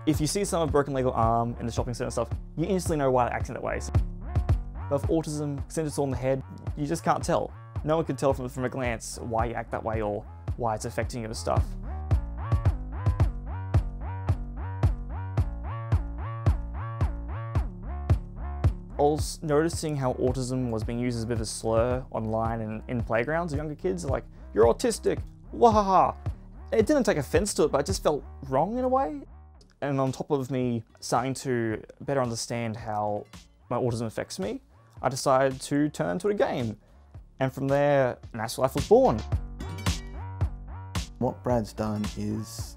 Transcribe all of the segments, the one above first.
If you see someone with a broken leg or arm in the shopping centre and stuff, you instantly know why they're acting that way. But with autism, since it's all in the head, you just can't tell. No one can tell from a glance why you act that way or why it's affecting you and stuff. I was noticing how autism was being used as a bit of a slur online and in playgrounds of younger kids, like, you're autistic, wahaha. It didn't take offense to it, but it just felt wrong in a way. And on top of me starting to better understand how my autism affects me, I decided to turn to a game. And from there, An Aspie Life was born. What Brad's done is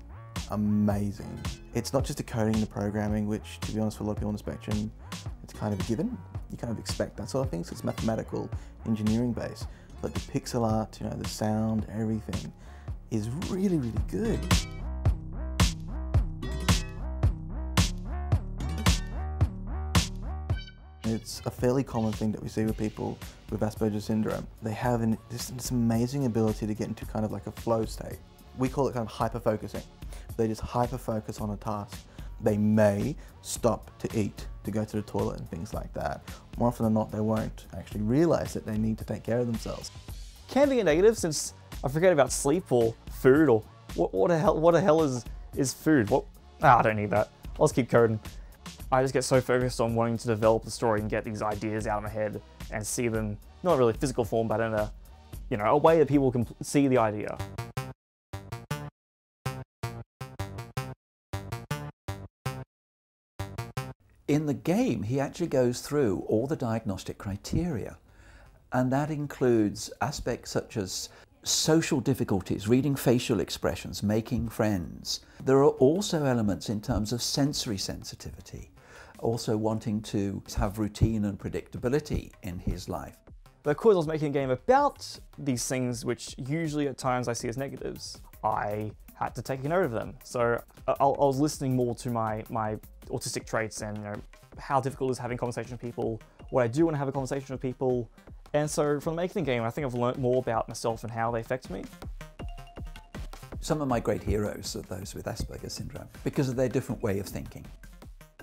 amazing. It's not just the coding and the programming, which, to be honest, for a lot of people on the spectrum, it's kind of a given. You kind of expect that sort of thing, so it's mathematical, engineering based. But the pixel art, you know, the sound, everything is really, really good. It's a fairly common thing that we see with people with Asperger's syndrome. They have this amazing ability to get into kind of like a flow state. We call it kind of hyper-focusing. They just hyper-focus on a task. They may stop to eat, to go to the toilet and things like that. More often than not, they won't actually realize that they need to take care of themselves. Can be a negative since I forget about sleep or food or what the hell is food? I don't need that. I'll just keep coding. I just get so focused on wanting to develop the story and get these ideas out of my head and see them, not really physical form, but in a, you know, a way that people can see the idea. In the game, he actually goes through all the diagnostic criteria, and that includes aspects such as social difficulties, reading facial expressions, making friends. There are also elements in terms of sensory sensitivity, also wanting to have routine and predictability in his life. But because I was making a game about these things, which usually at times I see as negatives, I had to take note of them. So I was listening more to my autistic traits and, you know, how difficult it is having conversation with people, what I do when I have a conversation with people. And so from making the game, I think I've learned more about myself and how they affect me. Some of my great heroes are those with Asperger's syndrome because of their different way of thinking.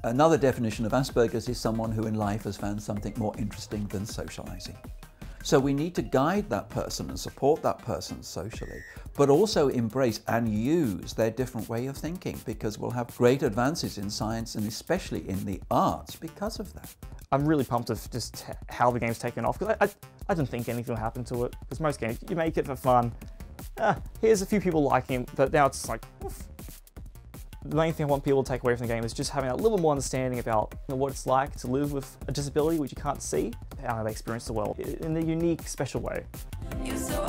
Another definition of Asperger's is someone who in life has found something more interesting than socializing. So we need to guide that person and support that person socially, but also embrace and use their different way of thinking, because we'll have great advances in science and especially in the arts because of that. I'm really pumped with just how the game's taken off, because I didn't think anything will happen to it, because most games, you make it for fun. Here's a few people liking it, but now it's like, oof. The main thing I want people to take away from the game is just having a little more understanding about what it's like to live with a disability which you can't see, how they experience the world in a unique, special way. You're so